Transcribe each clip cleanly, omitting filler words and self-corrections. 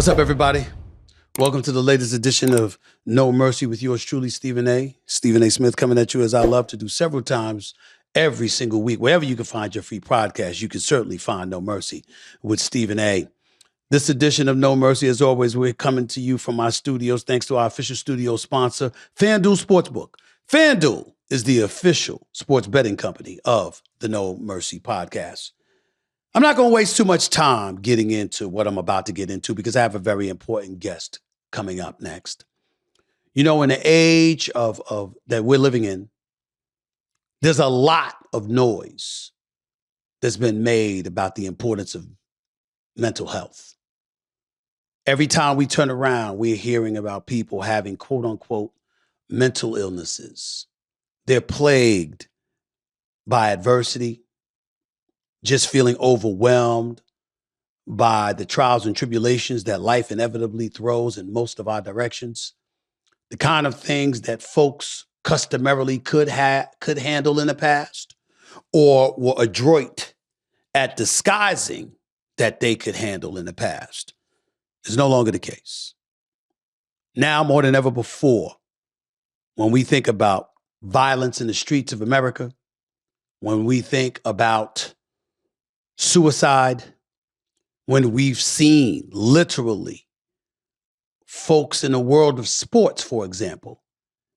What's up, everybody? Welcome to the latest edition of No Mercy with yours truly, Stephen A. Stephen A. Smith, coming at you as I love to do several times every single week. Wherever you can find your free podcast, you can certainly find No Mercy with Stephen A. This edition of No Mercy, as always, we're coming to you from our studios thanks to our official studio sponsor, FanDuel Sportsbook. FanDuel is the official sports betting company of the No Mercy podcast. I'm not going to waste too much time getting into what I'm about to get into because I have a very important guest coming up next. You know, in the age of that we're living in, there's a lot of noise that's been made about the importance of mental health. Every time we turn around, we're hearing about people having quote unquote mental illnesses. They're plagued by adversity, just feeling overwhelmed by the trials and tribulations that life inevitably throws in most of our directions. The kind of things that folks customarily could handle in the past or were adroit at disguising that they could handle in the past is no longer the case. Now more than ever before, when we think about violence in the streets of America, when we think about suicide, when we've seen literally folks in the world of sports, for example,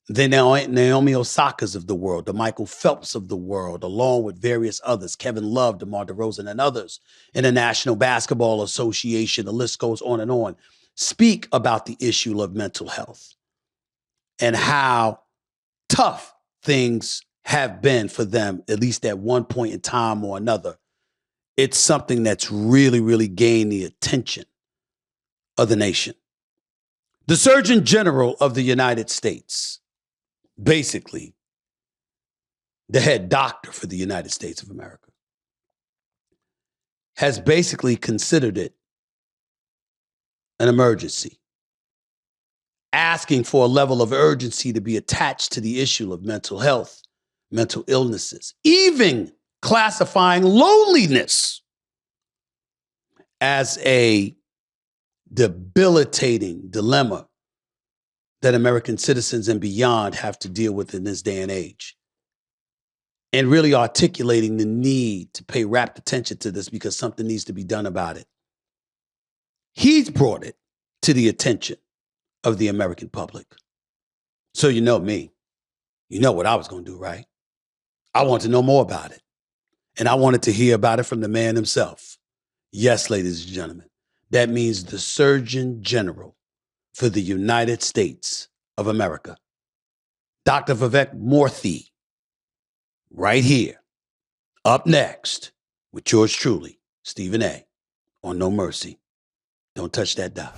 the Naomi Osakas of the world, the Michael Phelps of the world, along with various others, Kevin Love, DeMar DeRozan, and others in the National Basketball Association, the list goes on, speak about the issue of mental health and how tough things have been for them, at least at one point in time or another. It's something that's really, really gained the attention of the nation. The Surgeon General of the United States, basically the head doctor for the United States of America, has basically considered it an emergency, asking for a level of urgency to be attached to the issue of mental health, mental illnesses, even classifying loneliness as a debilitating dilemma that American citizens and beyond have to deal with in this day and age. And really articulating the need to pay rapt attention to this because something needs to be done about it. He's brought it to the attention of the American public. So you know me. You know what I was going to do, right? I want to know more about it. And I wanted to hear about it from the man himself. Yes, ladies and gentlemen, that means the Surgeon General for the United States of America, Dr. Vivek Murthy, right here, up next with yours truly, Stephen A. on No Mercy. Don't touch that dial.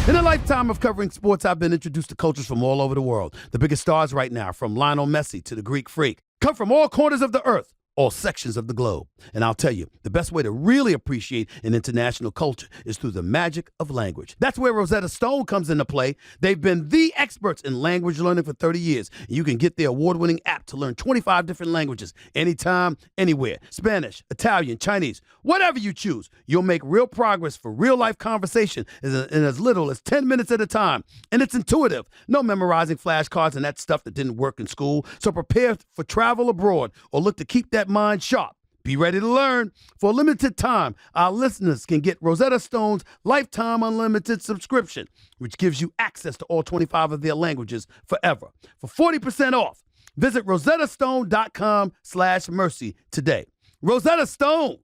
In a lifetime of covering sports, I've been introduced to cultures from all over the world. The biggest stars right now, from Lionel Messi to the Greek Freak, come from all corners of the earth, all sections of the globe. And I'll tell you, the best way to really appreciate an international culture is through the magic of language. That's where Rosetta Stone comes into play. They've been the experts in language learning for 30 years. And you can get their award-winning app to learn 25 different languages, anytime, anywhere. Spanish, Italian, Chinese, whatever you choose. You'll make real progress for real-life conversation in as little as 10 minutes at a time. And it's intuitive. No memorizing flashcards and that stuff that didn't work in school. So prepare for travel abroad or look to keep that mind sharp. Be ready to learn. For a limited time, our listeners can get Rosetta Stone's lifetime unlimited subscription, which gives you access to all 25 of their languages forever. For 40% off, visit rosettastone.com/mercy today. Rosetta Stone,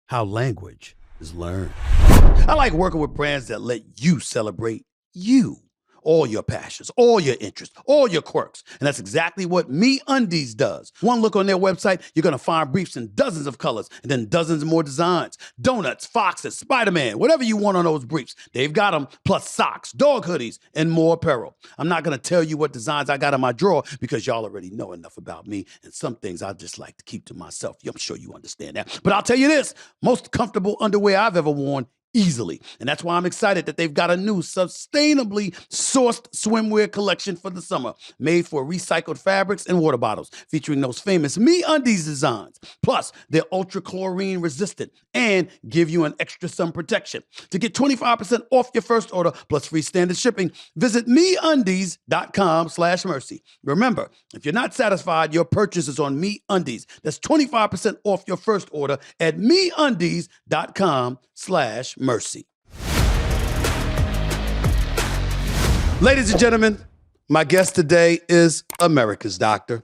how language is learned. I like working with brands that let you celebrate you. All your passions, all your interests, all your quirks. And that's exactly what MeUndies does. One look on their website, you're going to find briefs in dozens of colors and then dozens more designs. Donuts, foxes, Spider-Man, whatever you want on those briefs. They've got them, plus socks, dog hoodies, and more apparel. I'm not going to tell you what designs I got in my drawer because y'all already know enough about me. And some things I just like to keep to myself. I'm sure you understand that. But I'll tell you this, most comfortable underwear I've ever worn easily. And that's why I'm excited that they've got a new sustainably sourced swimwear collection for the summer, made for recycled fabrics and water bottles, featuring those famous MeUndies designs. Plus, they're ultra chlorine resistant and give you an extra sun protection. To get 25% off your first order plus free standard shipping, visit MeUndies.com/mercy. Remember, if you're not satisfied, your purchase is on MeUndies. That's 25% off your first order at MeUndies.com/mercy. Ladies and gentlemen, my guest today is America's doctor.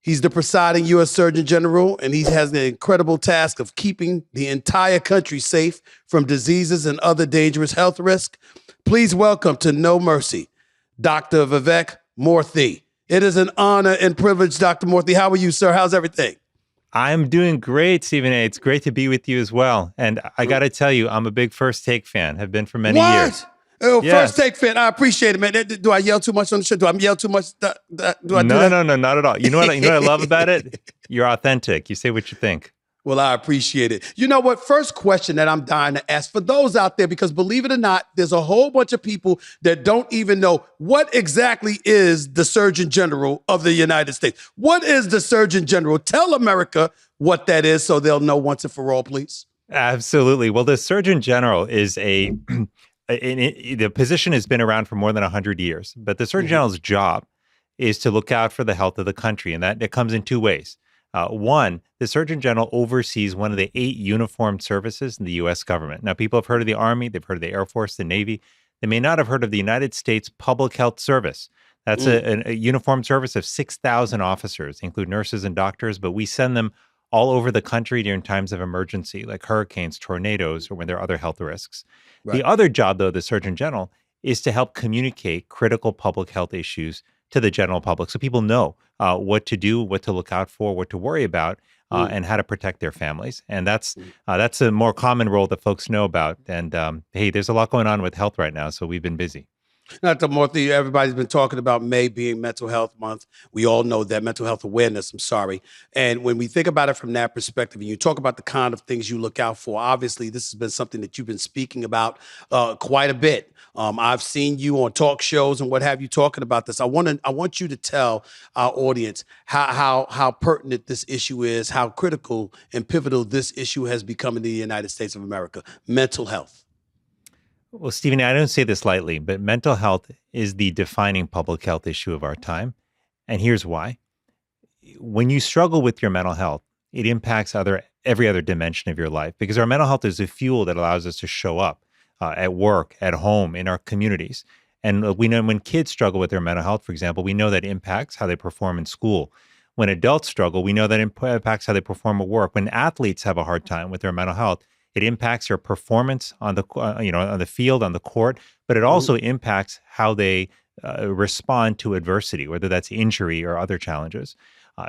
He's the presiding U.S. Surgeon General, and he has the incredible task of keeping the entire country safe from diseases and other dangerous health risks. Please welcome to No Mercy, Dr. Vivek Murthy. It is an honor and privilege, Dr. Murthy. How are you, sir? How's everything? I'm doing great, Stephen A. It's great to be with you as well. And I got to tell you, I'm a big First Take fan, have been for many years. Oh, Yes. First Take fan. I appreciate it, man. Do I yell too much on the show? Do I yell too much? Do I do that? No, not at all. You know what I love about it? You're authentic. You say what you think. Well, I appreciate it. You know what? First question that I'm dying to ask for those out there, because believe it or not, there's a whole bunch of people that don't even know what exactly is the Surgeon General of the United States. What is the Surgeon General? Tell America what that is so they'll know once and for all, please. Absolutely. Well, the Surgeon General is the position has been around for more than 100 years, but the Surgeon General's job is to look out for the health of the country, and that it comes in two ways. One, the Surgeon General oversees one of the 8 uniformed services in the U.S. government. Now, people have heard of the Army, they've heard of the Air Force, the Navy. They may not have heard of the United States Public Health Service. That's a uniformed service of 6,000 officers, include nurses and doctors, but we send them all over the country during times of emergency, like hurricanes, tornadoes, or when there are other health risks. Right. The other job, though, the Surgeon General, is to help communicate critical public health issues to the general public, so people know what to do, what to look out for, what to worry about, and how to protect their families. And that's a more common role that folks know about. And hey, there's a lot going on with health right now, so we've been busy. Dr. Murthy, everybody's been talking about May being Mental Health Month. We all know that, mental health awareness, I'm sorry. And when we think about it from that perspective, and you talk about the kind of things you look out for, obviously this has been something that you've been speaking about quite a bit. I've seen you on talk shows and what have you talking about this. I want you to tell our audience how pertinent this issue is, how critical and pivotal this issue has become in the United States of America, mental health. Well, Stephen, I don't say this lightly, but mental health is the defining public health issue of our time. And here's why. When you struggle with your mental health, it impacts every other dimension of your life, because our mental health is the fuel that allows us to show up at work, at home, in our communities. And we know when kids struggle with their mental health, for example, we know that impacts how they perform in school. When adults struggle, we know that impacts how they perform at work. When athletes have a hard time with their mental health, it impacts their performance on the on the field, on the court, but it also impacts how they respond to adversity, whether that's injury or other challenges.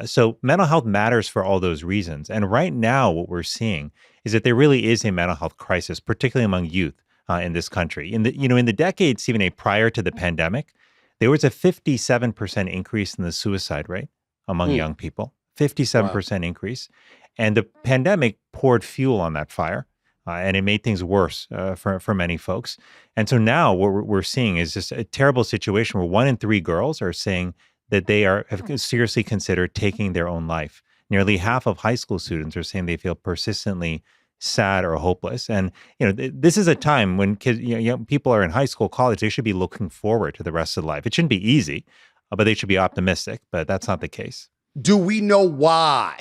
So mental health matters for all those reasons. And right now, what we're seeing is that there really is a mental health crisis, particularly among youth in this country. In the decades, even prior to the pandemic, there was a 57% increase in the suicide rate among young people. 57% increase. And the pandemic poured fuel on that fire. And it made things worse for many folks. And so now what we're seeing is just a terrible situation where 1 in 3 girls are saying that they have seriously considered taking their own life. Nearly half of high school students are saying they feel persistently sad or hopeless. And this is a time when kids, young people are in high school, college. They should be looking forward to the rest of life. It shouldn't be easy, but they should be optimistic. But that's not the case. Do we know why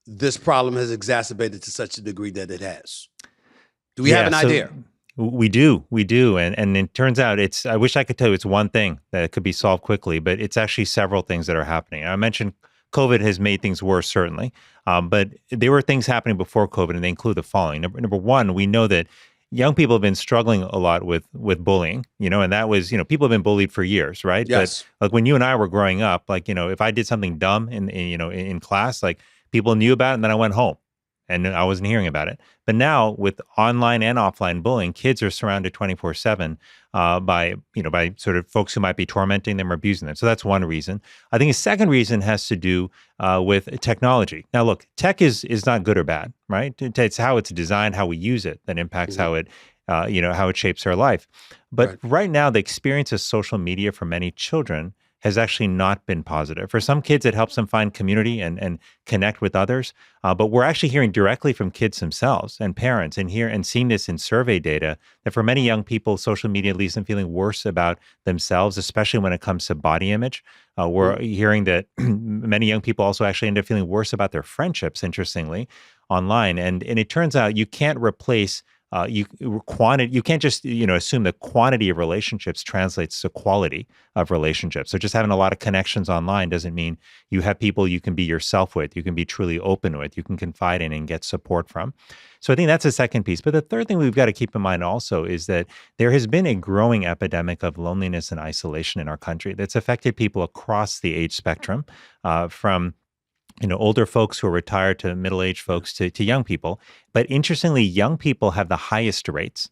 this problem has exacerbated to such a degree that it has? Do we have an idea? We do. And it turns out I wish I could tell you it's one thing that could be solved quickly, but it's actually several things that are happening. I mentioned COVID has made things worse, certainly. But there were things happening before COVID, and they include the following. Number one, we know that young people have been struggling a lot with bullying, and that was, people have been bullied for years, right? Yes. But like when you and I were growing up, like, if I did something dumb in class, like people knew about it, and then I went home and I wasn't hearing about it. But now with online and offline bullying, kids are surrounded 24/7 by sort of folks who might be tormenting them or abusing them. So that's one reason. I think a second reason has to do with technology. Now, look, tech is not good or bad, right? It's how it's designed, how we use it that impacts how it how it shapes our life. But Right. right now, the experience of social media for many children has actually not been positive. For some kids, it helps them find community and connect with others. But we're actually hearing directly from kids themselves and parents, and seeing this in survey data, that for many young people, social media leaves them feeling worse about themselves, especially when it comes to body image. We're hearing that many young people also actually end up feeling worse about their friendships, interestingly, online. And it turns out you can't replace quantity. You can't just assume that quantity of relationships translates to quality of relationships. So just having a lot of connections online doesn't mean you have people you can be yourself with, you can be truly open with, you can confide in and get support from. So I think that's the second piece. But the third thing we've got to keep in mind also is that there has been a growing epidemic of loneliness and isolation in our country that's affected people across the age spectrum, from older folks who are retired to middle-aged folks to young people. But interestingly, young people have the highest rates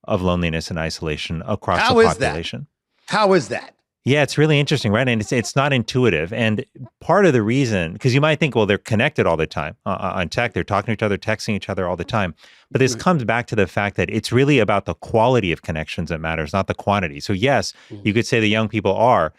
of loneliness and isolation across the How is that? population. How is that? Yeah, it's really interesting, right? And it's not intuitive. And part of the reason, because you might think, well, they're connected all the time on tech, they're talking to each other, texting each other all the time. But this comes back to the fact that it's really about the quality of connections that matters, not the quantity. So yes, you could say the young people are,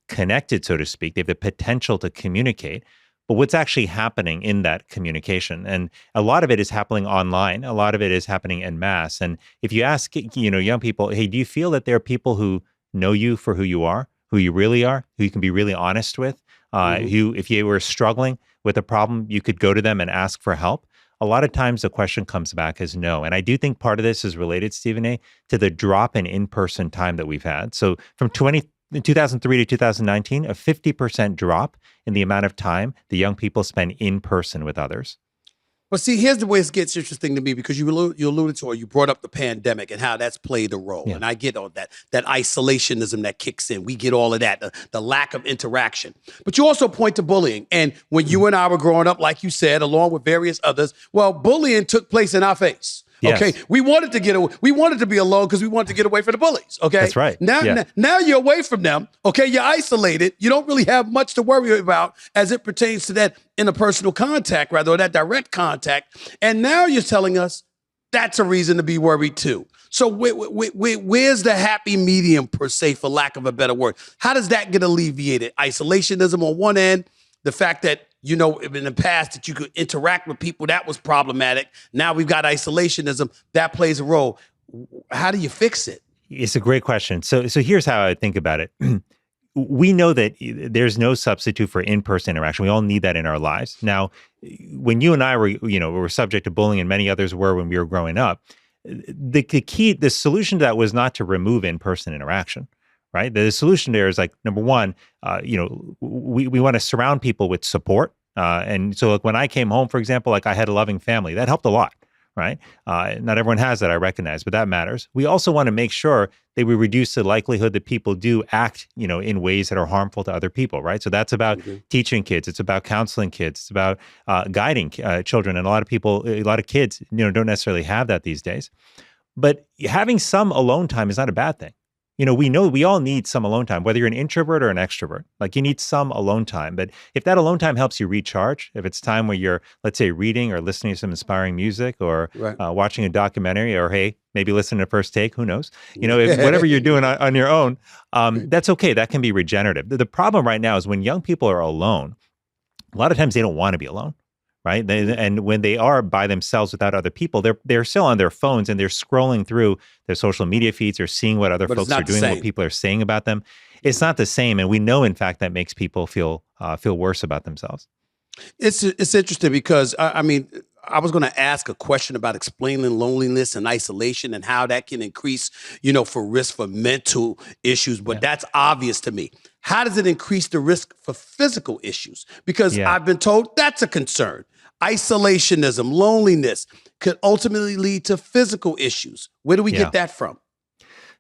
connected, so to speak. They have the potential to communicate. But what's actually happening in that communication? And a lot of it is happening online. A lot of it is happening en masse. And if you ask, young people, hey, do you feel that there are people who know you for who you are, who you really are, who you can be really honest with, who, if you were struggling with a problem, you could go to them and ask for help? A lot of times the question comes back as no. And I do think part of this is related, Stephen A., to the drop in in-person time that we've had. So from 2003 to 2019, a 50% drop in the amount of time the young people spend in person with others. Well, see, here's the way it gets interesting to me, because you alluded to, or you brought up the pandemic and how that's played a role. Yeah. And I get all that isolationism that kicks in. We get all of that, the lack of interaction. But you also point to bullying. And when you and I were growing up, like you said, along with various others, well, bullying took place in our face. Yes. Okay, we wanted to be alone because we wanted to get away from the bullies. Okay, that's right. Now you're away from them. Okay, you're isolated. You don't really have much to worry about as it pertains to that interpersonal contact, rather, or that direct contact. And now you're telling us that's a reason to be worried too. So where's the happy medium, per se, for lack of a better word? How does that get alleviated? Isolationism on one end, the fact that in the past that you could interact with people, that was problematic. Now we've got isolationism. That plays a role. How do you fix it? It's a great question. So here's how I think about it. We know that there's no substitute for in-person interaction. We all need that in our lives. Now, when you and I were subject to bullying, and many others were when we were growing up, the solution to that was not to remove in-person interaction. Right. The solution there is, like, number one, we want to surround people with support. And so, like, when I came home, for example, like, I had a loving family. That helped a lot. Right. Not everyone has that, I recognize, but that matters. We also want to make sure that we reduce the likelihood that people do act, in ways that are harmful to other people. Right. So that's about teaching kids. It's about counseling kids. It's about guiding children. And a lot of kids, don't necessarily have that these days. But having some alone time is not a bad thing. We know we all need some alone time, whether you're an introvert or an extrovert. Like, you need some alone time. But if that alone time helps you recharge, if it's time where you're, let's say, reading or listening to some inspiring music, or watching a documentary, or, hey, maybe listening to First Take, who knows? Whatever you're doing on your own, that's okay. That can be regenerative. The problem right now is when young people are alone, a lot of times they don't want to be alone. Right. And when they are by themselves without other people, they're still on their phones and they're scrolling through their social media feeds or seeing what other folks are doing, what people are saying about them. It's not the same. And we know, in fact, that makes people feel worse about themselves. It's interesting because, I was going to ask a question about explaining loneliness and isolation and how that can increase, for risk for mental issues. But that's obvious to me. How does it increase the risk for physical issues? Because I've been told that's a concern. Isolationism, loneliness could ultimately lead to physical issues. Where do we get that from?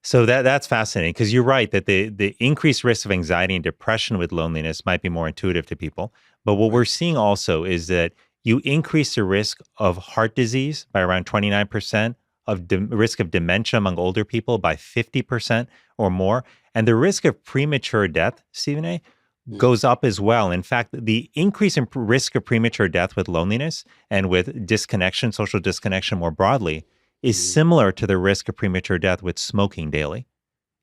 So that's fascinating, because you're right that the increased risk of anxiety and depression with loneliness might be more intuitive to people. But what we're seeing also is that you increase the risk of heart disease by around 29%, of risk of dementia among older people by 50% or more. And the risk of premature death, Stephen A., goes up as well. In fact, the increase in risk of premature death with loneliness and with disconnection, social disconnection more broadly, is similar to the risk of premature death with smoking daily.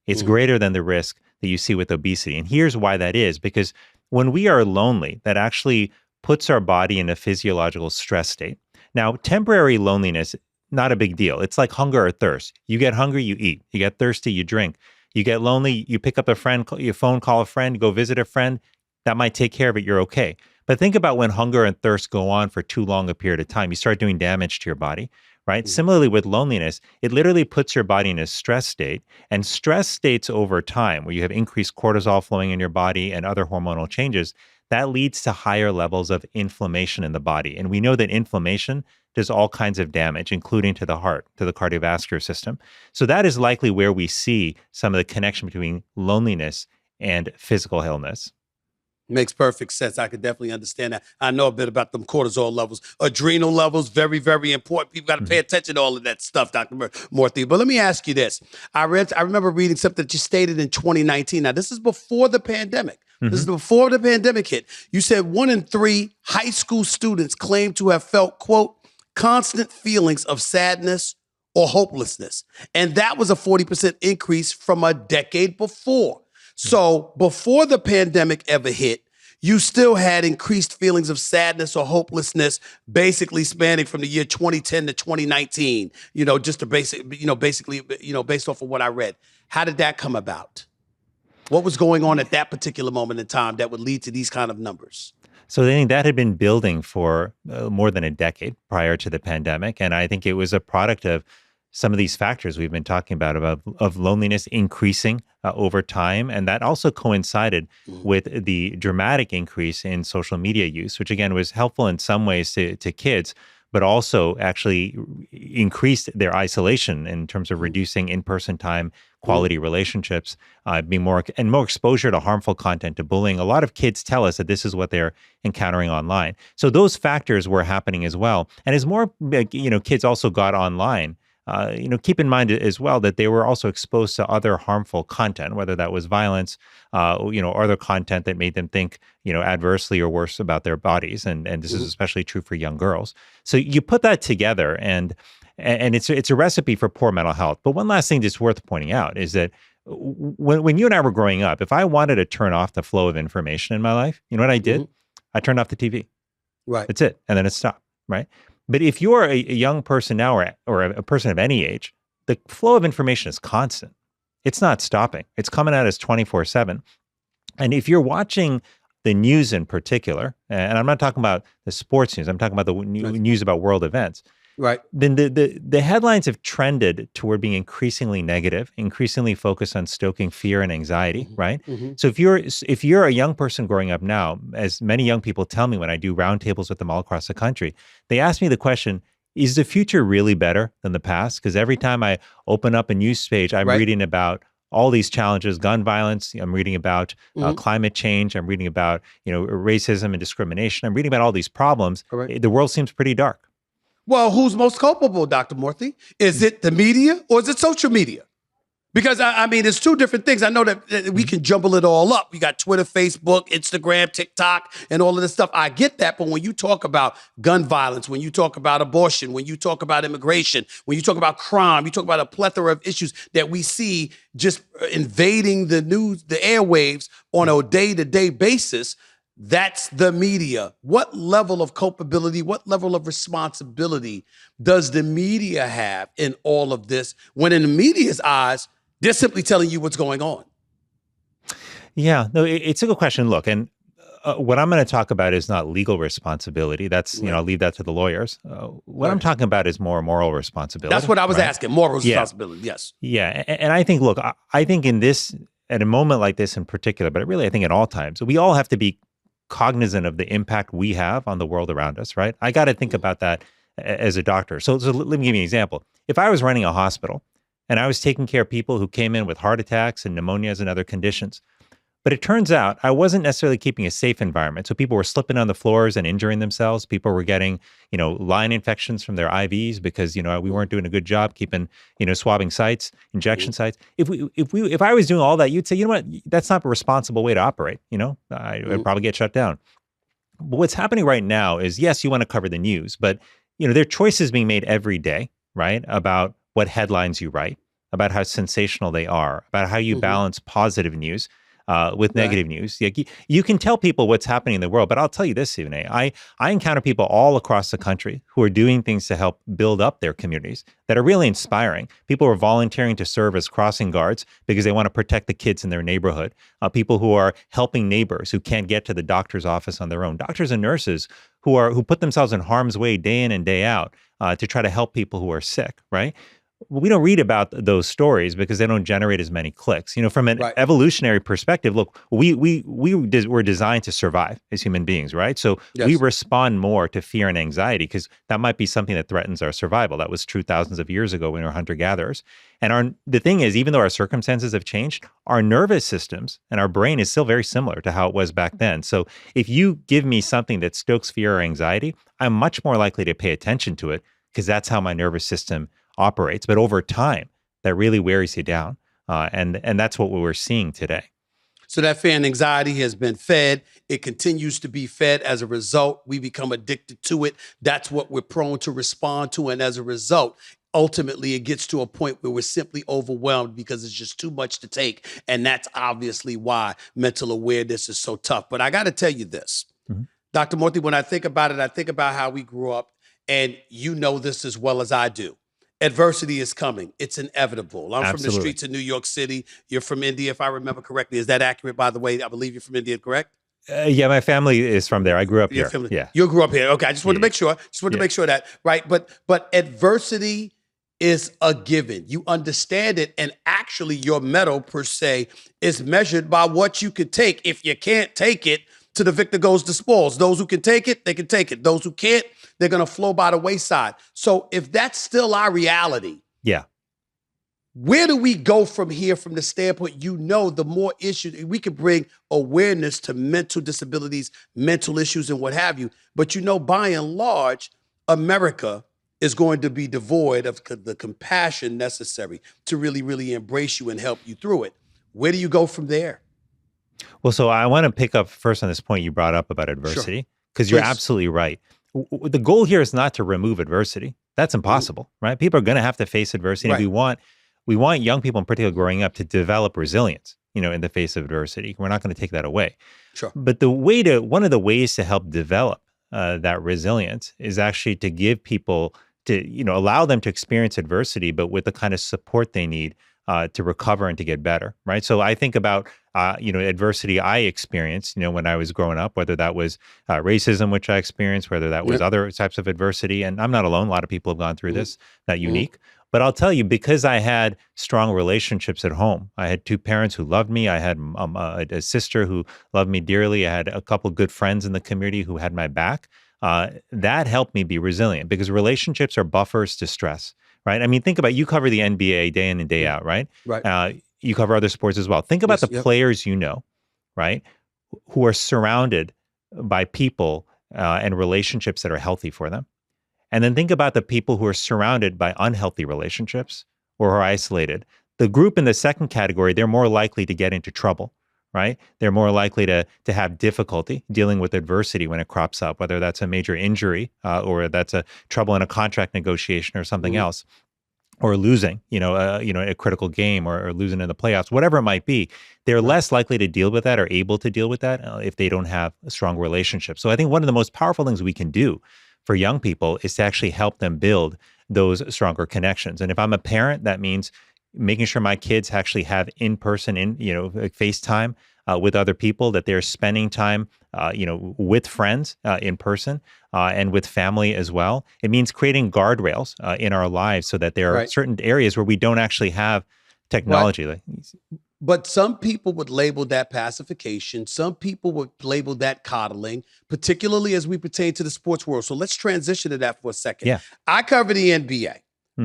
It's greater than the risk that you see with obesity. And here's why that is, because when we are lonely, that actually puts our body in a physiological stress state. Now, temporary loneliness, not a big deal. It's like hunger or thirst. You get hungry, you eat. You get thirsty, you drink. You get lonely, you pick up a friend, your phone, call a friend, go visit a friend. That might take care of it. You're okay. But think about when hunger and thirst go on for too long a period of time. You start doing damage to your body. Right? Similarly with loneliness, it literally puts your body in a stress state, and stress states over time where you have increased cortisol flowing in your body and other hormonal changes, that leads to higher levels of inflammation in the body. And we know that inflammation does all kinds of damage, including to the heart, to the cardiovascular system. So that is likely where we see some of the connection between loneliness and physical illness. Makes perfect sense. I could definitely understand that. I know a bit about them cortisol levels, adrenal levels, very, very important. People got to pay attention to all of that stuff, Dr. Murthy. But let me ask you this. I remember reading something that you stated in 2019. Now, this is before the pandemic. This is before the pandemic hit. You said 1 in 3 high school students claim to have felt, quote, constant feelings of sadness or hopelessness. And that was a 40% increase from a decade before. So before the pandemic ever hit, you still had increased feelings of sadness or hopelessness, basically spanning from the year 2010 to 2019, just basically based off of what I read. How did that come about? What was going on at that particular moment in time that would lead to these kind of numbers? So I think that had been building for more than a decade prior to the pandemic. And I think it was a product of some of these factors we've been talking about of loneliness increasing over time. And that also coincided with the dramatic increase in social media use, which again was helpful in some ways to kids, but also actually increased their isolation in terms of reducing in-person time, quality relationships, being more exposure to harmful content, to bullying. A lot of kids tell us that this is what they're encountering online. So those factors were happening as well. And as more kids also got online, keep in mind as well that they were also exposed to other harmful content, whether that was violence, or other content that made them think, adversely or worse about their bodies. And this is especially true for young girls. So you put that together, and it's a recipe for poor mental health. But one last thing that's worth pointing out is that when you and I were growing up, if I wanted to turn off the flow of information in my life, you know what I did? I turned off the TV. Right. That's it. And then it stopped. Right. But if you're a young person now or a person of any age, the flow of information is constant. It's not stopping. It's coming at us 24/7. And if you're watching the news in particular, and I'm not talking about the sports news, I'm talking about the news about world events, right? Then the headlines have trended toward being increasingly negative, increasingly focused on stoking fear and anxiety, right? So if you're a young person growing up now, as many young people tell me when I do roundtables with them all across the country, they ask me the question, is the future really better than the past? Because every time I open up a news page, I'm reading about all these challenges, gun violence. I'm reading about climate change. I'm reading about racism and discrimination. I'm reading about all these problems. The world seems pretty dark. Well, who's most culpable, Dr. Murthy? Is it the media or is it social media? Because, I mean, it's two different things. I know that we can jumble it all up. We got Twitter, Facebook, Instagram, TikTok, and all of this stuff. I get that. But when you talk about gun violence, when you talk about abortion, when you talk about immigration, when you talk about crime, you talk about a plethora of issues that we see just invading the news, the airwaves on a day-to-day basis. That's the media. What level of culpability, what level of responsibility does the media have in all of this when in the media's eyes, they're simply telling you what's going on? Yeah, no, it's a good question. Look, and what I'm going to talk about is not legal responsibility. That's, I'll leave that to the lawyers. What I'm talking about is more moral responsibility. That's what I was asking, moral responsibility, yes. Yeah, and I think, look, I think in this, at a moment like this in particular, but really I think at all times, we all have to be cognizant of the impact we have on the world around us, right? I got to think about that as a doctor. So let me give you an example. If I was running a hospital and I was taking care of people who came in with heart attacks and pneumonias and other conditions, but it turns out I wasn't necessarily keeping a safe environment. So people were slipping on the floors and injuring themselves. People were getting, line infections from their IVs because, we weren't doing a good job keeping, swabbing sites, injection sites. If I was doing all that, you'd say, you know what, that's not a responsible way to operate. I'd probably get shut down. But what's happening right now is, yes, you want to cover the news, but there are choices being made every day right? About what headlines you write, about how sensational they are, about how you balance positive news with Right. negative news. You can tell people what's happening in the world, but I'll tell you this, Stephen A. I encounter people all across the country who are doing things to help build up their communities that are really inspiring. People are volunteering to serve as crossing guards because they want to protect the kids in their neighborhood. People who are helping neighbors who can't get to the doctor's office on their own. Doctors and nurses who put themselves in harm's way day in and day out to try to help people who are sick, right? We don't read about those stories because they don't generate as many clicks. From an Right. evolutionary perspective, look, we're designed to survive as human beings, right? So we Yes. respond more to fear and anxiety because that might be something that threatens our survival. That was true thousands of years ago when we were hunter-gatherers. And the thing is, even though our circumstances have changed, our nervous systems and our brain is still very similar to how it was back then. So if you give me something that stokes fear or anxiety, I'm much more likely to pay attention to it because that's how my nervous system operates. But over time, that really wears you down. And that's what we're seeing today. So that fear and anxiety has been fed. It continues to be fed. As a result, we become addicted to it. That's what we're prone to respond to. And as a result, ultimately, it gets to a point where we're simply overwhelmed because it's just too much to take. And that's obviously why mental awareness is so tough. But I got to tell you this, Dr. Murthy, when I think about it, I think about how we grew up. And you know this as well as I do. Adversity is coming. It's inevitable. I'm from the Absolutely. streets of New York City. You're from India, if I remember correctly. Is that accurate, by the way? I believe you're from India, correct? Yeah, my family is from there. I grew up Your here. family. Yeah. You grew up here. Okay, I just wanted to Yeah. make sure. Just wanted to Yeah. make sure that, right? But adversity is a given. You understand it, and actually your medal per se is measured by what you can take. If you can't take it, to the victor goes the spoils. Those who can take it, they can take it. Those who can't, they're going to flow by the wayside. So if that's still our reality, Yeah. where do we go from here from the standpoint, the more issues, we can bring awareness to mental disabilities, mental issues, and what have you. But by and large, America is going to be devoid of the compassion necessary to really, really embrace you and help you through it. Where do you go from there? Well, so I want to pick up first on this point you brought up about adversity, because you're Please. absolutely right. The goal here is not to remove adversity. That's impossible, right? People are going to have to face adversity. Right. And we want young people in particular growing up to develop resilience, in the face of adversity. We're not going to take that away. Sure. But one of the ways to help develop that resilience is actually to give people allow them to experience adversity, but with the kind of support they need to recover and to get better, right? So I think about adversity I experienced, when I was growing up, whether that was racism, which I experienced, whether that was other types of adversity, and I'm not alone. A lot of people have gone through this, not unique. But I'll tell you, because I had strong relationships at home, I had two parents who loved me. I had a sister who loved me dearly. I had a couple good friends in the community who had my back. That helped me be resilient because relationships are buffers to stress, right? I mean, think about, you cover the NBA day in and day out, right? Right. You cover other sports as well. Think about the players right, who are surrounded by people and relationships that are healthy for them. And then think about the people who are surrounded by unhealthy relationships or are isolated. The group in the second category, they're more likely to get into trouble, right? They're more likely to have difficulty dealing with adversity when it crops up, whether that's a major injury or that's a trouble in a contract negotiation or something else, or losing, a critical game or losing in the playoffs, whatever it might be. They're less likely to deal with that or able to deal with that if they don't have a strong relationship. So I think one of the most powerful things we can do for young people is to actually help them build those stronger connections. And if I'm a parent, that means making sure my kids actually have in-person, FaceTime with other people, that they're spending time, with friends in person and with family as well. It means creating guardrails in our lives so that there are certain areas where we don't actually have technology. Right. But some people would label that pacification. Some people would label that coddling, particularly as we pertain to the sports world. So let's transition to that for a second. Yeah. I cover the NBA.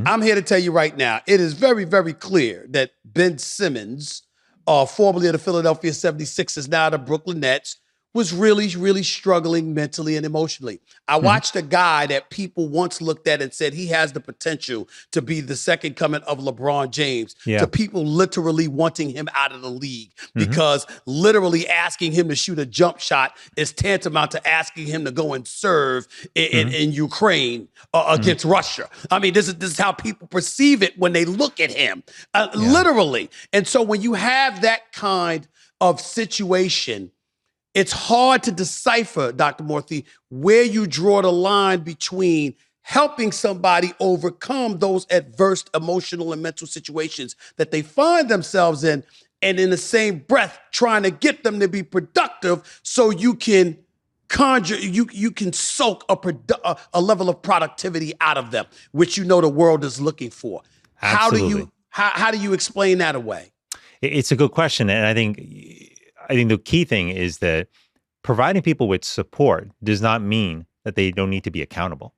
I'm here to tell you right now, it is very, very clear that Ben Simmons, formerly of the Philadelphia 76ers, now the Brooklyn Nets, was really, really struggling mentally and emotionally. I watched a guy that people once looked at and said he has the potential to be the second coming of LeBron James, Yeah. to people literally wanting him out of the league Mm-hmm. because literally asking him to shoot a jump shot is tantamount to asking him to go and serve in Ukraine against Russia. I mean, this is how people perceive it when they look at him, literally. And so when you have that kind of situation, it's hard to decipher, Dr. Murthy, where you draw the line between helping somebody overcome those adverse emotional and mental situations that they find themselves in, and in the same breath, trying to get them to be productive so you can you can soak a level of productivity out of them, which you know the world is looking for. Absolutely. How do you explain that away? It's a good question. And I think the key thing is that providing people with support does not mean that they don't need to be accountable,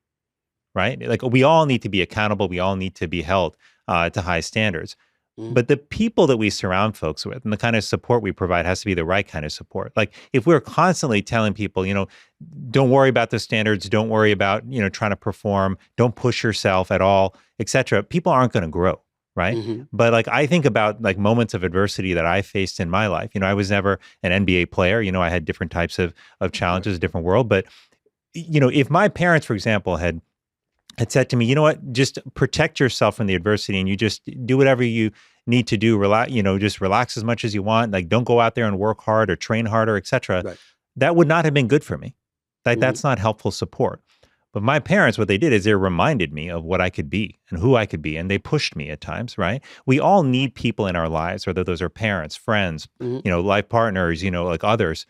right? Like, we all need to be accountable. We all need to be held to high standards. But the people that we surround folks with and the kind of support we provide has to be the right kind of support. Like, if we're constantly telling people, don't worry about the standards, don't worry about, trying to perform, don't push yourself at all, et cetera, people aren't going to grow. Right. But like, I think about like moments of adversity that I faced in my life. I was never an NBA player. I had different types of challenges, a different world. But, if my parents, for example, had said to me, you know what, just protect yourself from the adversity and you just do whatever you need to do, relax, just relax as much as you want. Like, don't go out there and work hard or train harder, et cetera. Right. That would not have been good for me. That's not helpful support. But my parents, what they did is they reminded me of what I could be and who I could be. And they pushed me at times, right? We all need people in our lives, whether those are parents, friends, life partners, like others,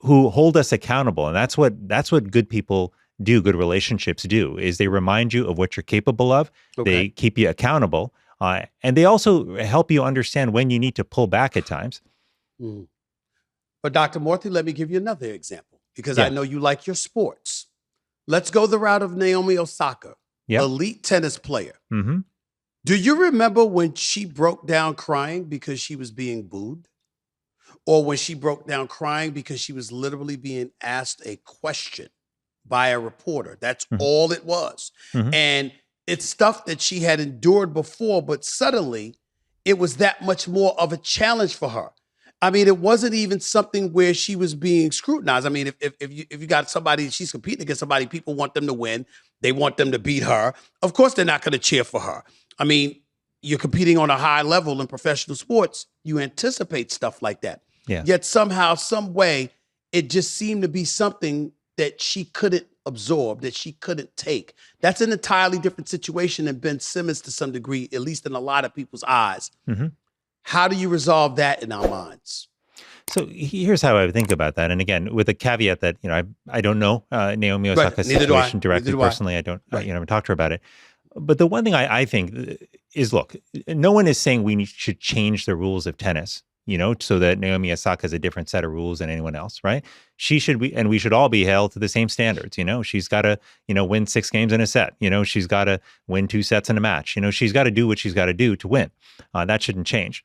who hold us accountable. And that's what good people do, good relationships do, is they remind you of what you're capable of. Okay. They keep you accountable. And they also help you understand when you need to pull back at times. But Dr. Murthy, let me give you another example, because I know you like your sports. Let's go the route of Naomi Osaka, elite tennis player. Do you remember when she broke down crying because she was being booed? Or when she broke down crying because she was literally being asked a question by a reporter? That's all it was. And it's stuff that she had endured before, but suddenly it was that much more of a challenge for her. I mean, it wasn't even something where she was being scrutinized. I mean, if you got somebody, she's competing against somebody, people want them to win. They want them to beat her. Of course, they're not going to cheer for her. I mean, you're competing on a high level in professional sports. You anticipate stuff like that. Yeah. Yet somehow, some way, it just seemed to be something that she couldn't absorb, that she couldn't take. That's an entirely different situation than Ben Simmons to some degree, at least in a lot of people's eyes. How do you resolve that in our minds? So here's how I would think about that. And again, with a caveat that, I don't know Naomi Osaka's situation directly personally. I don't, I haven't talked to her about it. But the one thing I think is, look, no one is saying we should change the rules of tennis, so that Naomi Osaka has a different set of rules than anyone else, right? She should be, and we should all be held to the same standards. She's got to, win 6 games in a set. She's got to win 2 sets in a match. She's got to do what she's got to do to win. That shouldn't change.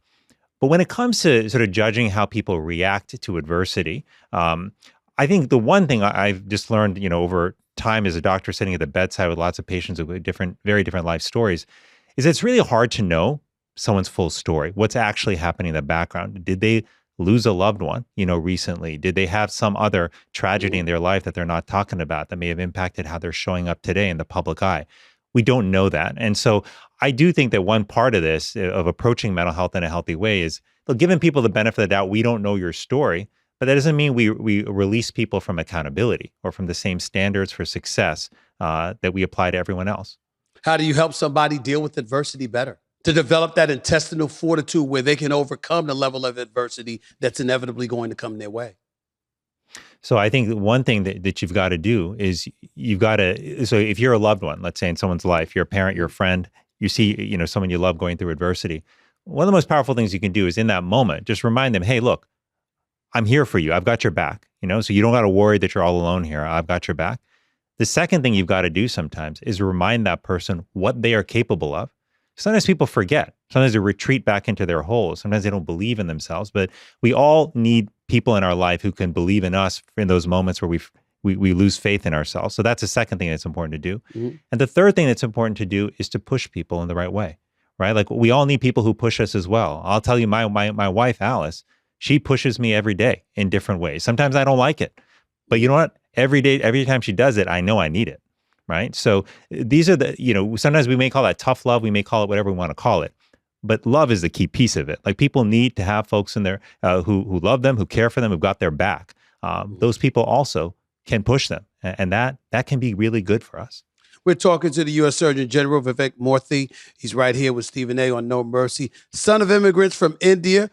But when it comes to sort of judging how people react to adversity, I think the one thing I've just learned, over time as a doctor sitting at the bedside with lots of patients with very different life stories, is it's really hard to know someone's full story. What's actually happening in the background? Did they lose a loved one, recently? Did they have some other tragedy in their life that they're not talking about that may have impacted how they're showing up today in the public eye? We don't know that. And so I do think that one part of this, of approaching mental health in a healthy way, is, look, giving people the benefit of the doubt. We don't know your story, but that doesn't mean we release people from accountability or from the same standards for success that we apply to everyone else. How do you help somebody deal with adversity better? To develop that intestinal fortitude where they can overcome the level of adversity that's inevitably going to come their way? So I think one thing that you've got to do is so if you're a loved one, let's say in someone's life, you're a parent, you're a friend, you see, someone you love going through adversity, one of the most powerful things you can do is in that moment, just remind them, hey, look, I'm here for you. I've got your back, so you don't got to worry that you're all alone here. I've got your back. The second thing you've got to do sometimes is remind that person what they are capable of, Sometimes people forget. Sometimes they retreat back into their holes. Sometimes they don't believe in themselves. But we all need people in our life who can believe in us in those moments where we lose faith in ourselves. So that's the second thing that's important to do. Mhm. And the third thing that's important to do is to push people in the right way, right? Like we all need people who push us as well. I'll tell you, my wife, Alice, she pushes me every day in different ways. Sometimes I don't like it, but you know what? Every day, every time she does it, I know I need it, right? So these are sometimes we may call that tough love. We may call it whatever we want to call it. But love is the key piece of it. Like people need to have folks in there who love them, who care for them, who've got their back. Those people also can push them. And that can be really good for us. We're talking to the U.S. Surgeon General Vivek Murthy. He's right here with Stephen A. on No Mercy. Son of immigrants from India,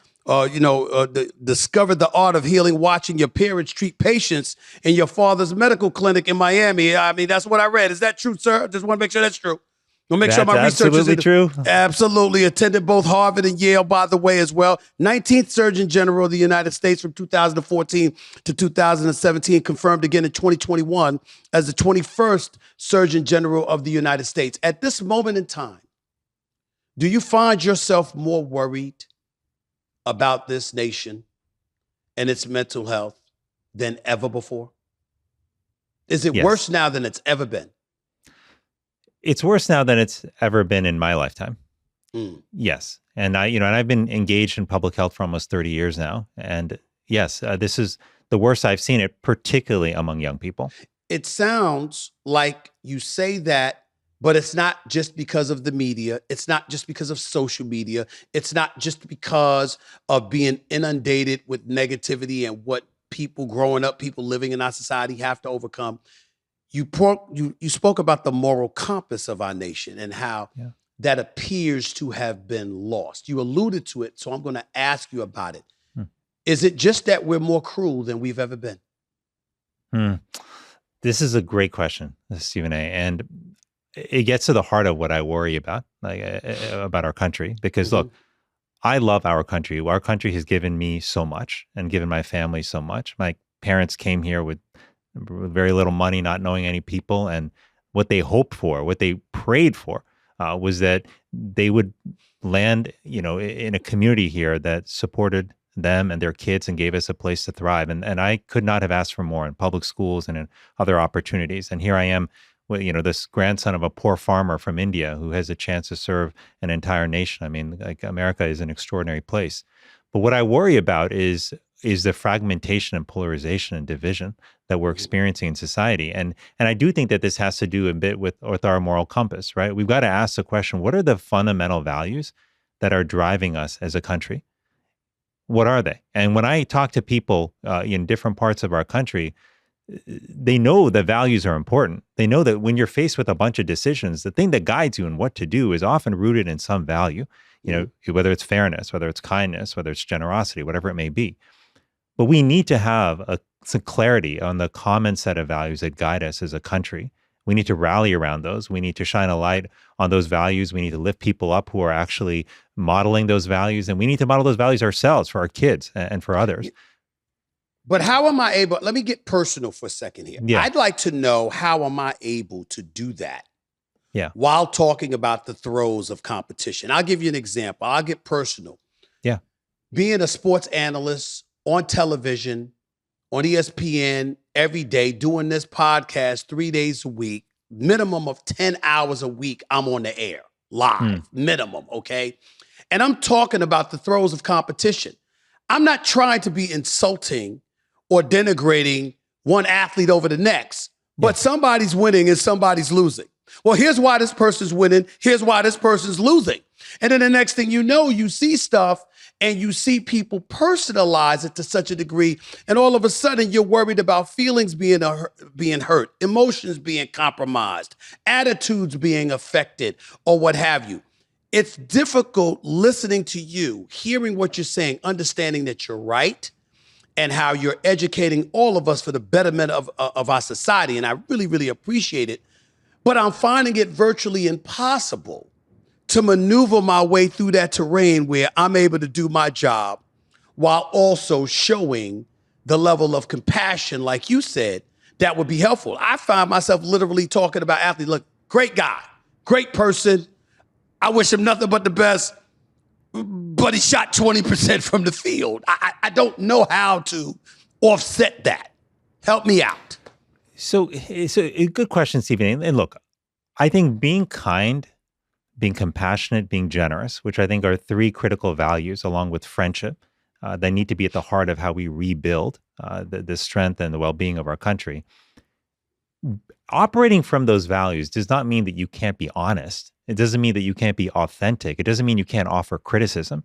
discovered the art of healing watching your parents treat patients in your father's medical clinic in Miami. I mean, that's what I read. Is that true, sir? Just want to make sure that's true. We'll make sure my research is absolutely true. Absolutely. Attended both Harvard and Yale, by the way, as well. 19th Surgeon General of the United States from 2014 to 2017, confirmed again in 2021 as the 21st Surgeon General of the United States. At this moment in time, do you find yourself more worried about this nation and its mental health than ever before? Is it worse now than it's ever been? It's worse now than it's ever been in my lifetime. Yes. And I've been engaged in public health for almost 30 years now. And yes, this is the worst I've seen it, particularly among young people. It sounds like you say that, but it's not just because of the media. It's not just because of social media. It's not just because of being inundated with negativity and what people growing up, people living in our society have to overcome. You spoke about the moral compass of our nation and how that appears to have been lost. You alluded to it, so I'm going to ask you about it. Is it just that we're more cruel than we've ever been? This is a great question, Stephen A. And it gets to the heart of what I worry about, about our country. Because look, I love our country. Our country has given me so much and given my family so much. My parents came here with very little money, not knowing any people. And what they hoped for, what they prayed for, was that they would land, in a community here that supported them and their kids and gave us a place to thrive. And I could not have asked for more in public schools and in other opportunities. And here I am, this grandson of a poor farmer from India who has a chance to serve an entire nation. I mean, like America is an extraordinary place. But what I worry about is the fragmentation and polarization and division that we're experiencing in society. And I do think that this has to do a bit with our moral compass, right? We've got to ask the question, what are the fundamental values that are driving us as a country? What are they? And when I talk to people in different parts of our country, they know that values are important. They know that when you're faced with a bunch of decisions, the thing that guides you in what to do is often rooted in some value, whether it's fairness, whether it's kindness, whether it's generosity, whatever it may be. But we need to have some clarity on the common set of values that guide us as a country. We need to rally around those. We need to shine a light on those values. We need to lift people up who are actually modeling those values. And we need to model those values ourselves for our kids and for others. But how am I able, let me get personal for a second here. Yeah. I'd like to know, how am I able to do that? Yeah. While talking about the throes of competition. I'll give you an example. I'll get personal. Yeah. Being a sports analyst on television, on ESPN every day, doing this podcast 3 days a week, minimum of 10 hours a week, I'm on the air, live, minimum, okay? And I'm talking about the throes of competition. I'm not trying to be insulting or denigrating one athlete over the next, but somebody's winning and somebody's losing. Well, here's why this person's winning. Here's why this person's losing. And then the next thing you know, you see stuff and you see people personalize it to such a degree. And all of a sudden you're worried about feelings being hurt, emotions being compromised, attitudes being affected, or what have you. It's difficult listening to you, hearing what you're saying, understanding that you're right, and how you're educating all of us for the betterment of our society. And I really, really appreciate it. But I'm finding it virtually impossible to maneuver my way through that terrain where I'm able to do my job while also showing the level of compassion, like you said, that would be helpful. I find myself literally talking about athletes. Look, great guy, great person. I wish him nothing but the best, but he shot 20% from the field. I don't know how to offset that. Help me out. So it's a good question, Stephen. And look, I think being kind, being compassionate, being generous, which I think are three critical values along with friendship that need to be at the heart of how we rebuild the strength and the well-being of our country. Operating from those values does not mean that you can't be honest. It doesn't mean that you can't be authentic. It doesn't mean you can't offer criticism.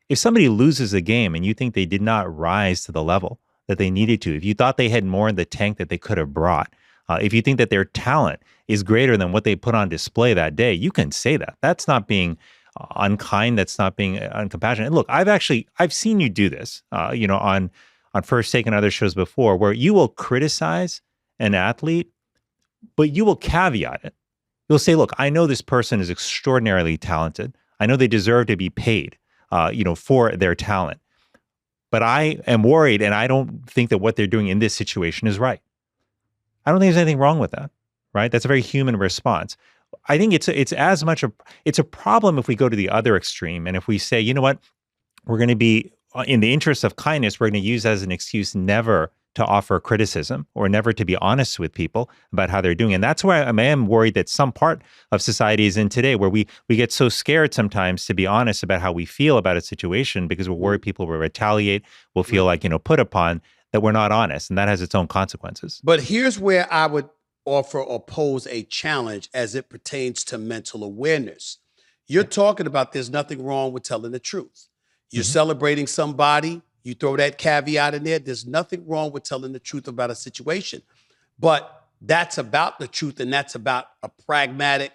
If somebody loses a game and you think they did not rise to the level that they needed to, if you thought they had more in the tank that they could have brought, if you think that their talent is greater than what they put on display that day, you can say that. That's not being unkind. That's not being uncompassionate. And look, I've seen you do this, on First Take and other shows before, where you will criticize an athlete, but you will caveat it. You'll say, look, I know this person is extraordinarily talented. I know they deserve to be paid, for their talent. But I am worried, and I don't think that what they're doing in this situation is right. I don't think there's anything wrong with that, right? That's a very human response. I think it's as much it's a problem if we go to the other extreme, and if we say, you know what, we're going to be in the interest of kindness, we're going to use as an excuse never to offer criticism or never to be honest with people about how they're doing. And that's why I am worried that some part of society is in today, where we get so scared sometimes to be honest about how we feel about a situation because we're worried people will retaliate, will feel like, put upon, that we're not honest. And that has its own consequences. But here's where I would offer or pose a challenge as it pertains to mental awareness. You're talking about there's nothing wrong with telling the truth. You're celebrating somebody. You throw that caveat in there. There's nothing wrong with telling the truth about a situation. But that's about the truth, and that's about a pragmatic,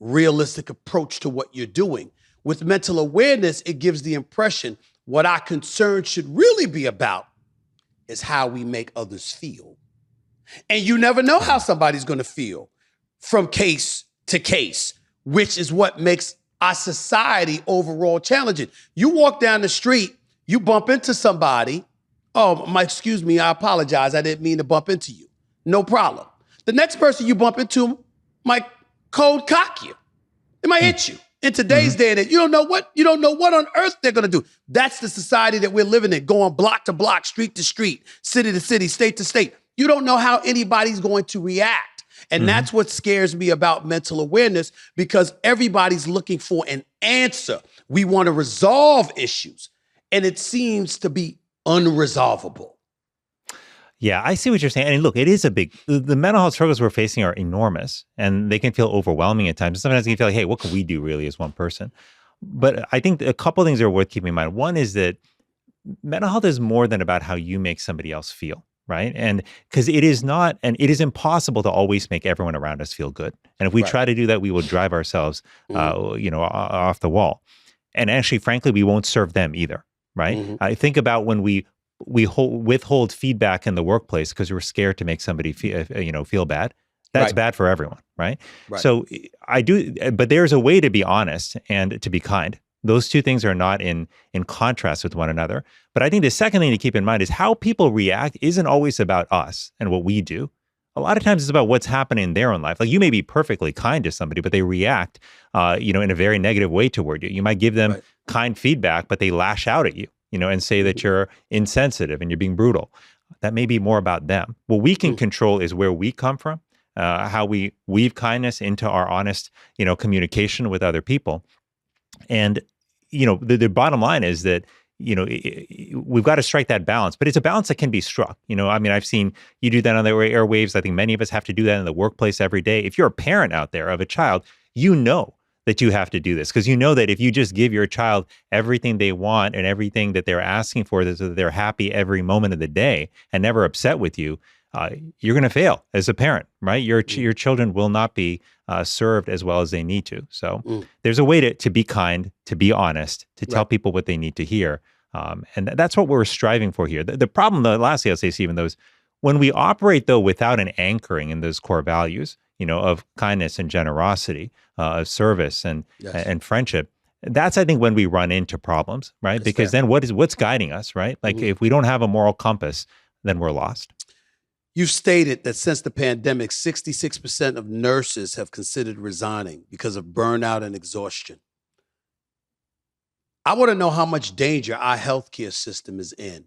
realistic approach to what you're doing. With mental awareness, it gives the impression what our concern should really be about is how we make others feel. And you never know how somebody's going to feel from case to case, which is what makes our society overall challenging. You walk down the street, you bump into somebody. Oh, excuse me, I apologize. I didn't mean to bump into you. No problem. The next person you bump into might cold cock you. It might hit you. In today's day and age, you don't know what on earth they're going to do. That's the society that we're living in, going block to block, street to street, city to city, state to state. You don't know how anybody's going to react. And that's what scares me about mental awareness, because everybody's looking for an answer. We want to resolve issues, and it seems to be unresolvable. Yeah, I see what you're saying. And look, it is the mental health struggles we're facing are enormous, and they can feel overwhelming at times. Sometimes you can feel like, hey, what can we do really as one person? But I think a couple of things are worth keeping in mind. One is that mental health is more than about how you make somebody else feel, right? And because it is impossible to always make everyone around us feel good. And if we try to do that, we will drive ourselves, off the wall. And actually, frankly, we won't serve them either, right? I think about when we withhold feedback in the workplace because we're scared to make somebody feel bad. That's bad for everyone, right? So but there's a way to be honest and to be kind. Those two things are not in contrast with one another. But I think the second thing to keep in mind is how people react isn't always about us and what we do. A lot of times it's about what's happening in their own life. Like, you may be perfectly kind to somebody, but they react, in a very negative way toward you. You might give them kind feedback, but they lash out at you, and say that you're insensitive and you're being brutal. That may be more about them. What we can control is where we come from, how we weave kindness into our honest, communication with other people. And, the bottom line is that, we've got to strike that balance, but it's a balance that can be struck. I've seen you do that on the airwaves. I think many of us have to do that in the workplace every day. If you're a parent out there of a child, that you have to do this, because you know that if you just give your child everything they want and everything that they're asking for, so that they're happy every moment of the day and never upset with you, you're going to fail as a parent, right? Your children will not be served as well as they need to. So there's a way to be kind, to be honest, to tell people what they need to hear. And that's what we're striving for here. The problem, though, lastly, I'll say, Stephen, though, is when we operate, though, without an anchoring in those core values, of kindness and generosity, of service and friendship, that's, I think, when we run into problems, right? That's because then what's guiding us, right? Like, if we don't have a moral compass, then we're lost. You've stated that since the pandemic, 66% of nurses have considered resigning because of burnout and exhaustion. I want to know how much danger our healthcare system is in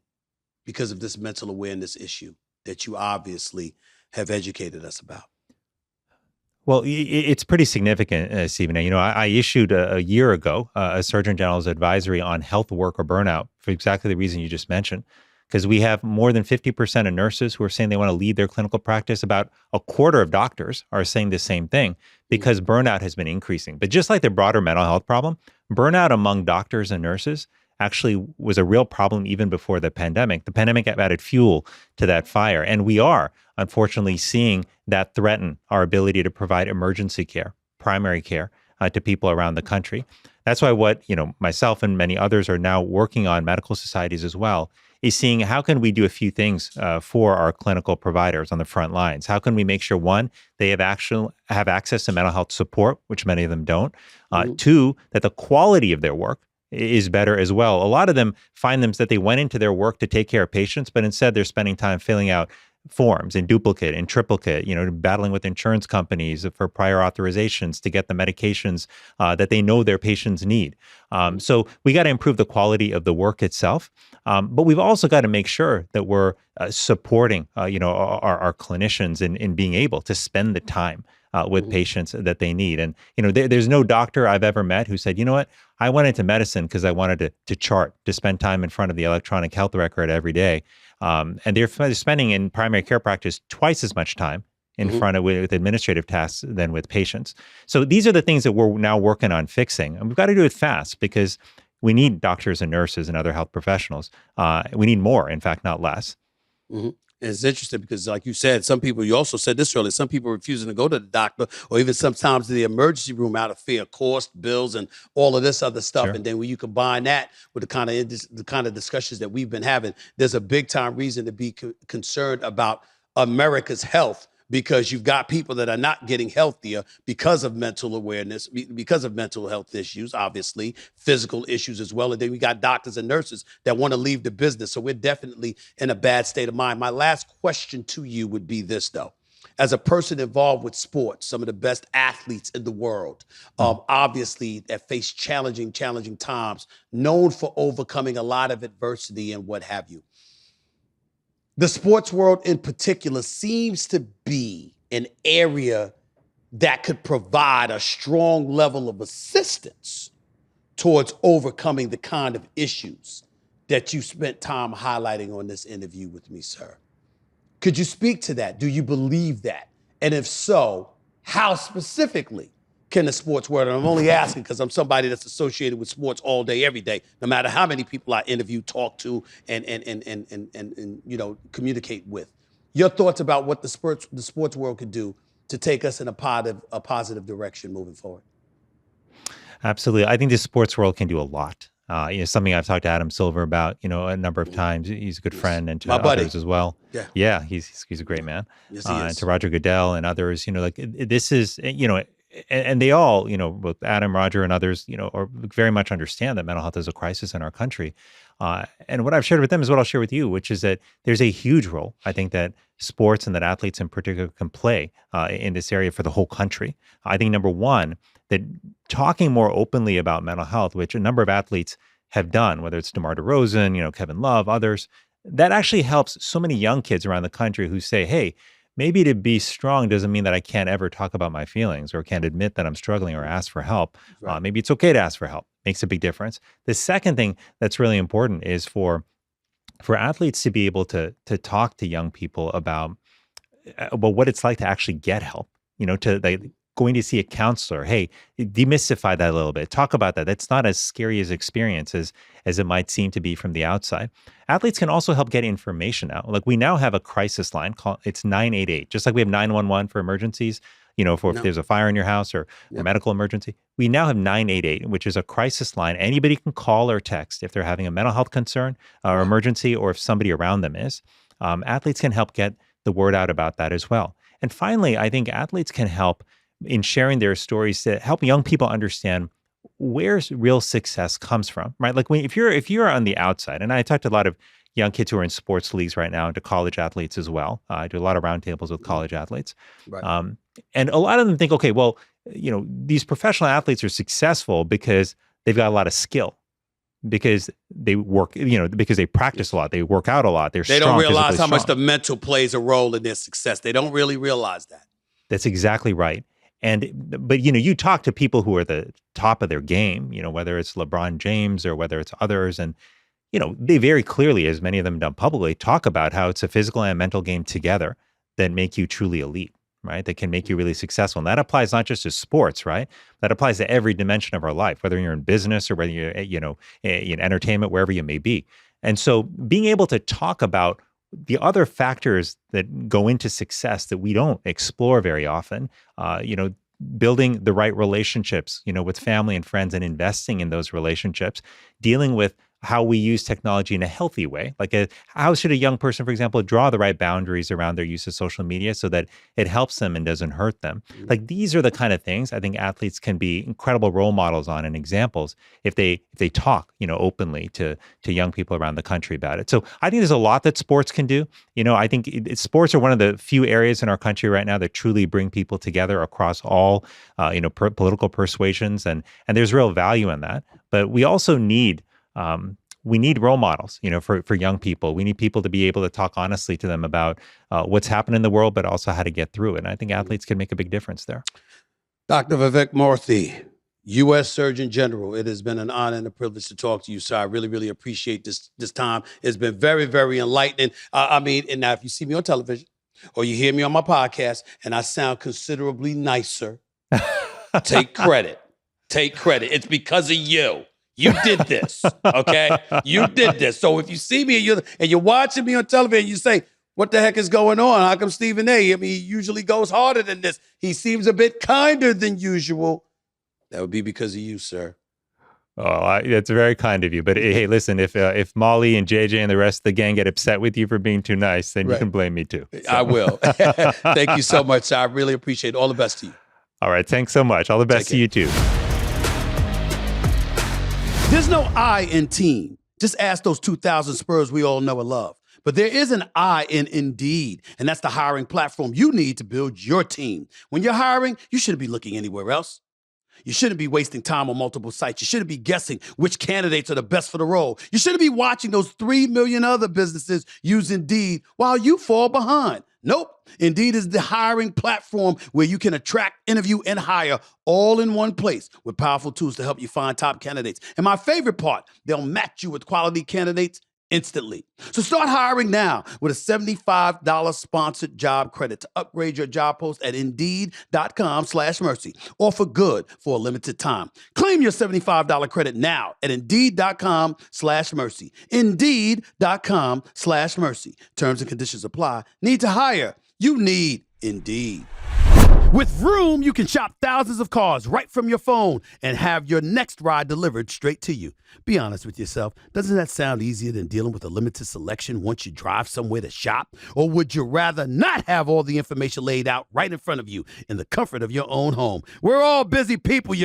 because of this mental awareness issue that you obviously have educated us about. Well, it's pretty significant, Stephen. I issued a year ago a Surgeon General's advisory on health worker burnout for exactly the reason you just mentioned. Because we have more than 50% of nurses who are saying they want to lead their clinical practice. About a quarter of doctors are saying the same thing because burnout has been increasing. But just like the broader mental health problem, burnout among doctors and nurses actually was a real problem even before the pandemic. The pandemic added fuel to that fire. And we are, unfortunately, seeing that threaten our ability to provide emergency care, primary care to people around the country. That's why what, myself and many others are now working on, medical societies as well, is seeing how can we do a few things for our clinical providers on the front lines. How can we make sure, one, they have access to mental health support, which many of them don't. Two, that the quality of their work is better as well. A lot of them find that they went into their work to take care of patients, but instead they're spending time filling out forms in duplicate and triplicate, battling with insurance companies for prior authorizations to get the medications that they know their patients need. So we got to improve the quality of the work itself. But we've also got to make sure that we're supporting, our clinicians in being able to spend the time with patients that they need. And, there's no doctor I've ever met who said, you know what, I went into medicine because I wanted to chart, to spend time in front of the electronic health record every day. And they're spending in primary care practice twice as much time in front of with administrative tasks than with patients. So these are the things that we're now working on fixing. And we've got to do it fast because we need doctors and nurses and other health professionals. We need more, in fact, not less. And it's interesting because, like you said, you also said this earlier, some people are refusing to go to the doctor or even sometimes to the emergency room out of fear of cost, bills, and all of this other stuff. Sure. And then when you combine that with the kind of discussions that we've been having, there's a big time reason to be concerned about America's health, because you've got people that are not getting healthier because of mental awareness, because of mental health issues, obviously, physical issues as well. And then we got doctors and nurses that want to leave the business. So we're definitely in a bad state of mind. My last question to you would be this, though. As a person involved with sports, some of the best athletes in the world, obviously that face challenging times, known for overcoming a lot of adversity and what have you. The sports world in particular seems to be an area that could provide a strong level of assistance towards overcoming the kind of issues that you spent time highlighting on this interview with me, sir. Could you speak to that? Do you believe that? And if so, how specifically can the sports world, and I'm only asking because I'm somebody that's associated with sports all day, every day, no matter how many people I interview, talk to, and communicate with. Your thoughts about what the sports world could do to take us in a positive direction moving forward? Absolutely. I think the sports world can do a lot. Something I've talked to Adam Silver about, a number of times. He's a good friend, and to others as well. Yeah, he's a great man. Yes, he is. And to Roger Goodell and others, this is, and they all, both Adam, Roger, and others, are very much understand that mental health is a crisis in our country. And what I've shared with them is what I'll share with you, which is that there's a huge role, I think, that sports and that athletes in particular can play in this area for the whole country. I think, number one, that talking more openly about mental health, which a number of athletes have done, whether it's DeMar DeRozan, Kevin Love, others, that actually helps so many young kids around the country who say, hey, maybe to be strong doesn't mean that I can't ever talk about my feelings or can't admit that I'm struggling or ask for help. Right. Maybe it's okay to ask for help. Makes a big difference. The second thing that's really important is for athletes to be able to talk to young people about what it's like to actually get help, going to see a counselor. Hey, demystify that a little bit. Talk about that. That's not as scary as experience as it might seem to be from the outside. Athletes can also help get information out. Like, we now have a crisis line called, it's 988, just like we have 911 for emergencies, if there's a fire in your house or a medical emergency. We now have 988, which is a crisis line. Anybody can call or text if they're having a mental health concern or emergency, or if somebody around them is. Athletes can help get the word out about that as well. And finally, I think athletes can help in sharing their stories to help young people understand where real success comes from, right? Like, if you're on the outside, and I talk to a lot of young kids who are in sports leagues right now, and to college athletes as well. I do a lot of roundtables with college athletes. Right. And a lot of them think, okay, well, these professional athletes are successful because they've got a lot of skill. because they work, because they practice a lot, they work out a lot, they're They strong, don't realize physically how much strong. the mental plays a role in their success. They don't really realize that. That's exactly right. But you talk to people who are the top of their game, whether it's LeBron James or whether it's others, and they very clearly, as many of them done publicly, talk about how it's a physical and mental game together that make you truly elite, right? That can make you really successful. And that applies not just to sports, right? That applies to every dimension of our life, whether you're in business or whether you're, in entertainment, wherever you may be. And so being able to talk about the other factors that go into success that we don't explore very often, building the right relationships, with family and friends and investing in those relationships, dealing with how we use technology in a healthy way. Like how should a young person, for example, draw the right boundaries around their use of social media so that it helps them and doesn't hurt them? Like these are the kind of things I think athletes can be incredible role models on and examples if they talk, openly to young people around the country about it. So I think there's a lot that sports can do. I think sports are one of the few areas in our country right now that truly bring people together across all, political persuasions, and there's real value in that. But we also need role models, for young people. We need people to be able to talk honestly to them about what's happened in the world, but also how to get through it. And I think athletes can make a big difference there. Dr. Vivek Murthy, U.S. Surgeon General, it has been an honor and a privilege to talk to you, sir. I really, really appreciate this time. It's been very, very enlightening. And now if you see me on television or you hear me on my podcast and I sound considerably nicer, take credit. Take credit. It's because of you. You did this, okay? You did this. So if you see me and you're watching me on television, and you say, what the heck is going on? How come Stephen A? He usually goes harder than this. He seems a bit kinder than usual. That would be because of you, sir. Oh, that's very kind of you. But hey, listen, if Molly and JJ and the rest of the gang get upset with you for being too nice, then you can blame me too. So. I will. Thank you so much, sir. I really appreciate it. All the best to you. All right. Thanks so much. All the best to you too. There's no I in team. Just ask those 2,000 Spurs we all know and love. But there is an I in Indeed, and that's the hiring platform you need to build your team. When you're hiring, you shouldn't be looking anywhere else. You shouldn't be wasting time on multiple sites. You shouldn't be guessing which candidates are the best for the role. You shouldn't be watching those 3 million other businesses use Indeed while you fall behind. Nope. Indeed is the hiring platform where you can attract, interview, and hire all in one place with powerful tools to help you find top candidates. And my favorite part, they'll match you with quality candidates instantly. So start hiring now with a $75 sponsored job credit to upgrade your job post at Indeed.com/mercy. Offer good for a limited time. Claim your $75 credit now at Indeed.com/mercy. Indeed.com/mercy. Terms and conditions apply. Need to hire? You need Indeed. With Vroom, you can shop thousands of cars right from your phone and have your next ride delivered straight to you. Be honest with yourself. Doesn't that sound easier than dealing with a limited selection once you drive somewhere to shop? Or would you rather not have all the information laid out right in front of you in the comfort of your own home? We're all busy people,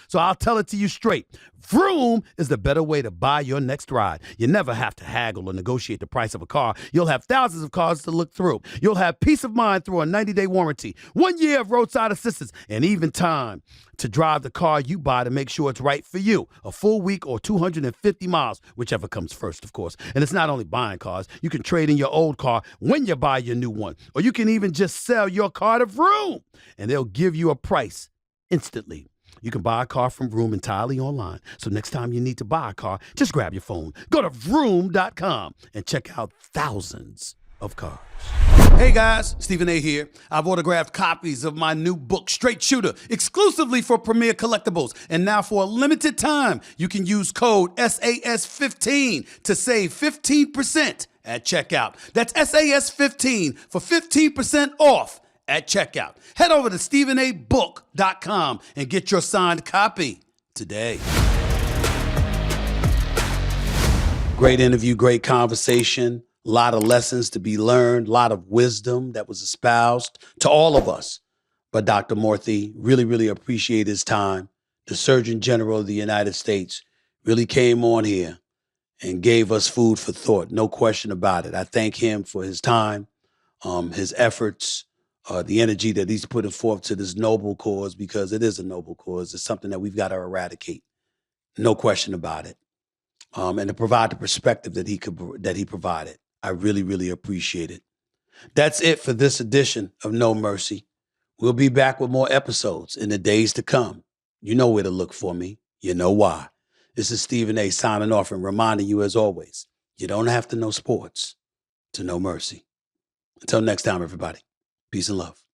so I'll tell it to you straight. Vroom is the better way to buy your next ride. You never have to haggle or negotiate the price of a car. You'll have thousands of cars to look through. You'll have peace of mind through a 90-day warranty, 1 year of roadside assistance, and even time to drive the car you buy to make sure it's right for you. A full week or 250 miles, whichever comes first, of course. And it's not only buying cars. You can trade in your old car when you buy your new one. Or you can even just sell your car to Vroom, and they'll give you a price instantly. You can buy a car from Vroom entirely online. So next time you need to buy a car, just grab your phone, go to Vroom.com, and check out thousands of cars. Hey guys, Stephen A. here. I've autographed copies of my new book, Straight Shooter, exclusively for Premier Collectibles. And now for a limited time, you can use code SAS15 to save 15% at checkout. That's SAS15 for 15% off at checkout. Head over to StephenABook.com and get your signed copy today. Great interview, great conversation, a lot of lessons to be learned, a lot of wisdom that was espoused to all of us. But Dr. Murthy, really, really appreciate his time. The Surgeon General of the United States really came on here and gave us food for thought, no question about it. I thank him for his time, his efforts, the energy that he's putting forth to this noble cause, because it is a noble cause. It's something that we've got to eradicate. No question about it. and to provide the perspective that he provided. I really, really appreciate it. That's it for this edition of No Mercy. We'll be back with more episodes in the days to come. You know where to look for me. You know why. This is Stephen A. signing off and reminding you, as always, you don't have to know sports to know mercy. Until next time, everybody. Peace and love.